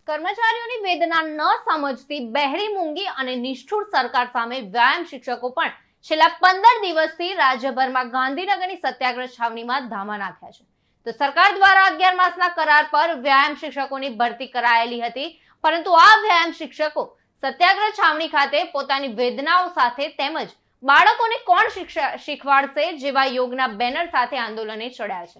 કર્મચારીઓની વેદના ન સમજતી બહેરી મૂંગી અને નિષ્ઠુર સરકાર સામે વ્યાયામ શિક્ષકો પણ છેલ્લા 15 દિવસથી રાજ્યભરમાં ગાંધીનગરની સત્યાગ્રહ છાવણીમાં ધામા નાખ્યા છે. તો સરકાર દ્વારા 11 માસના કરાર પર વ્યાયામ શિક્ષકોની ભરતી કરાયેલી હતી, પરંતુ આ વ્યાયામ શિક્ષકો સત્યાગ્રહ છાવણી ખાતે પોતાની વેદનાઓ સાથે તેમજ બાળકોને કોણ શીખવાડશે જેવા યોગના બેનર સાથે આંદોલને ચડ્યા છે.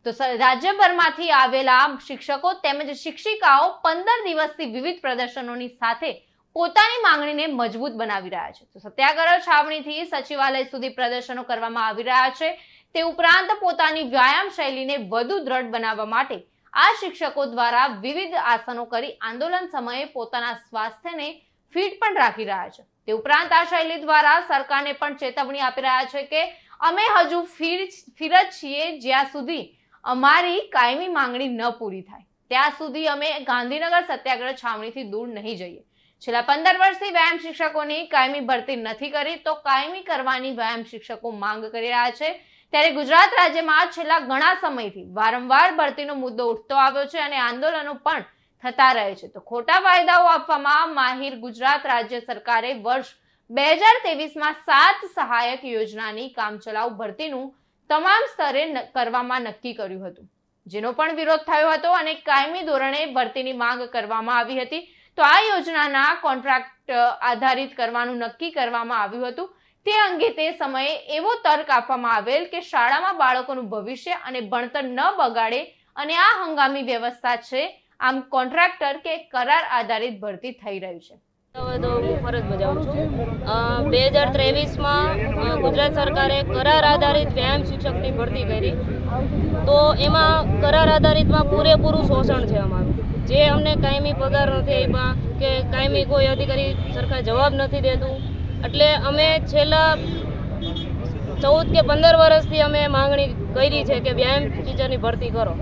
તો રાજ્યભરમાંથી આવેલા શિક્ષકો તેમજ શિક્ષિકાઓ 15 દિવસથી વિવિધ પ્રદર્શનોની સાથે પોતાની માંગણીને મજબૂત બનાવી રહ્યા છે. તો સત્યાગ્રહ છાવણીથી સચિવાલય સુધી પ્રદર્શનો કરવામાં આવી રહ્યા છે. તે ઉપરાંત પોતાની વ્યાયામ શૈલીને વધુ દ્રઢ બનાવવા માટે આ શિક્ષકો દ્વારા વિવિધ આસનો કરી આંદોલન સમયે પોતાના સ્વાસ્થ્યને ફિટ પણ રાખી રહ્યા છે. તે ઉપરાંત આ શૈલી દ્વારા સરકારને પણ ચેતવણી આપી રહ્યા છે કે અમે હજુ ફિર જ છીએ, જ્યાં સુધી અમારી કાયમી માંગણી ન પૂરી થાય ત્યાં સુધી અમે ગાંધીનગર સત્યાગ્રહ છાવણીથી દૂર નહીં જઈએ. છેલ્લા 15 વર્ષથી વ્યાયામ શિક્ષકોની કાયમી ભરતી નથી કરી, તો કાયમી કરવાની વ્યાયામ શિક્ષકો માંગ કરી રહ્યા છે. ત્યારે ગુજરાત રાજ્યમાં છેલ્લા ઘણા સમયથી વારંવાર ભરતીનો મુદ્દો ઉઠતો આવ્યો છે અને આંદોલનો પણ થતા રહે છે. તો ખોટા વાયદાઓ આપવામાં માહિર ગુજરાત રાજ્ય સરકારે વર્ષ 2023માં 7 સહાયક યોજનાની કામચલાઉ ભરતીનું તમામ સ્તરે કરવામાં નક્કી કર્યું હતું, જેનો પણ વિરોધ થયો હતો અને કાયમી ધોરણે ભરતીની માંગ કરવામાં આવી હતી. તો આ યોજનાના કોન્ટ્રાક્ટ આધારિત કરવાનું નક્કી કરવામાં આવ્યું હતું. તે અંગે તે સમયે એવો તર્ક આપવામાં આવેલ કે શાળામાં બાળકોનું ભવિષ્ય અને ભણતર ન બગાડે અને આ હંગામી વ્યવસ્થા છે, આમ કોન્ટ્રાક્ટર કે કરાર આધારિત ભરતી થઈ રહી છે. ફરજ બજાવું છું. 2023માં ગુજરાત સરકારે કરાર આધારિત વ્યાયામ શિક્ષકની ભરતી કરી, તો એમાં કરાર આધારિતમાં પૂરેપૂરું શોષણ છે અમારું. જે અમને કાયમી પગાર નથી આપ્યા કે કાયમી કોઈ અધિકારી સરકાર જવાબ નથી દેતું. એટલે અમે છેલ્લા 14 કે 15 વર્ષથી અમે માંગણી કરી છે કે વ્યાયામ ટીચરની ભરતી કરો,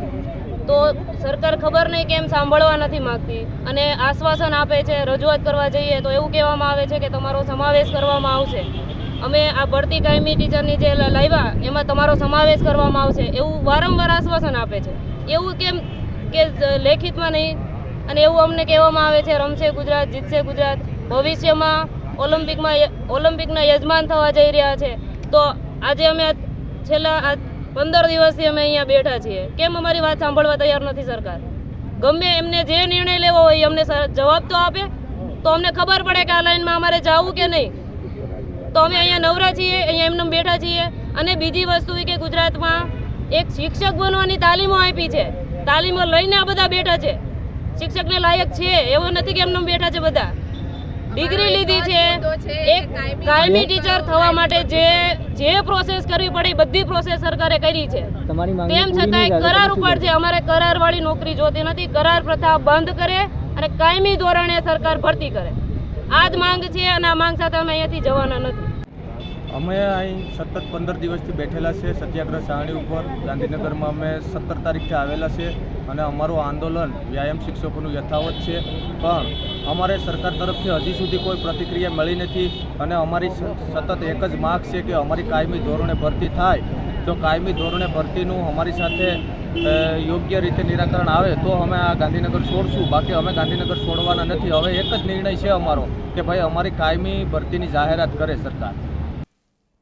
તો સરકાર ખબર નહીં કેમ સાંભળવા નથી માંગતી અને આશ્વાસન આપે છે. રજૂઆત કરવા જઈએ તો એવું કહેવામાં આવે છે કે તમારો સમાવેશ કરવામાં આવશે. અમે આ ભરતી કાયમી ટીચરની જે લાવ્યા એમાં તમારો સમાવેશ કરવામાં આવશે એવું વારંવાર આશ્વાસન આપે છે. એવું કેમ કે લેખિતમાં નહીં, અને એવું અમને કહેવામાં આવે છે રમશે ગુજરાત, જીતશે ગુજરાત, ભવિષ્યમાં ઓલિમ્પિકના યજમાન થવા જઈ રહ્યા છે. તો આજે અમે છેલ્લા 15 દિવસથી અમે અહીંયા બેઠા છીએ. કેમ અમારી વાત સાંભળવા તૈયાર નથી સરકાર? ગમે એમને જે નિર્ણય લેવો હોય અમને જવાબ તો આપે, તો અમને ખબર પડે કે આ લાઈનમાં અમારે જવું કે નહીં. તો અમે અહીંયા નવરા છીએ, અહીંયા એમને બેઠા છીએ. અને બીજી વસ્તુ એ કે ગુજરાતમાં એક શિક્ષક બનવાની તાલીમો આપી છે, તાલીમો લઈને આ બધા બેઠા છે. શિક્ષકને લાયક છે એવું નથી કે એમને બેઠા છે. બધા ડિગ્રી લીધી છે. એક કાયમી ટીચર થવા માટે જે પ્રોસેસ કરવી પડે બધી પ્રોસેસ સરકારે કરી છે. તેમ છતાંય કરાર ઉપર છે. અમારે કરારવાળી નોકરી જોતી નથી. કરાર પ્રથા બંધ કરે અને કાયમી ધોરણે સરકાર ભરતી કરે, આ જ માંગ છે અને આ માંગ સાથે અમે અહીંયાથી જવાના નથી. અમે અહીં સતત 15 દિવસથી બેઠેલા છે સત્યાગ્રહ છાવણી ઉપર. ગાંધીનગરમાં અમે 17 તારીખથી આવેલા છે અને અમારું આંદોલન વ્યાયામ શિક્ષકોનું યથાવત છે. પણ અમારે સરકાર તરફથી હજી સુધી કોઈ પ્રતિક્રિયા મળી નથી અને અમારી સતત એક જ માગ છે કે અમારી કાયમી ધોરણે ભરતી થાય. જો કાયમી ધોરણે ભરતીનું અમારી સાથે યોગ્ય રીતે નિરાકરણ આવે તો અમે આ ગાંધીનગર છોડશું, બાકી અમે ગાંધીનગર છોડવાના નથી. હવે એક જ નિર્ણય છે અમારો કે ભાઈ અમારી કાયમી ભરતીની જાહેરાત કરે સરકાર.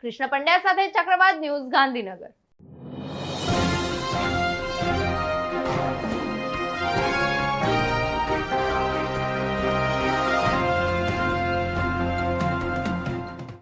કૃષ્ણ પંડ્યા સાથે ચક્રવાત ન્યૂઝ, ગાંધીનગર.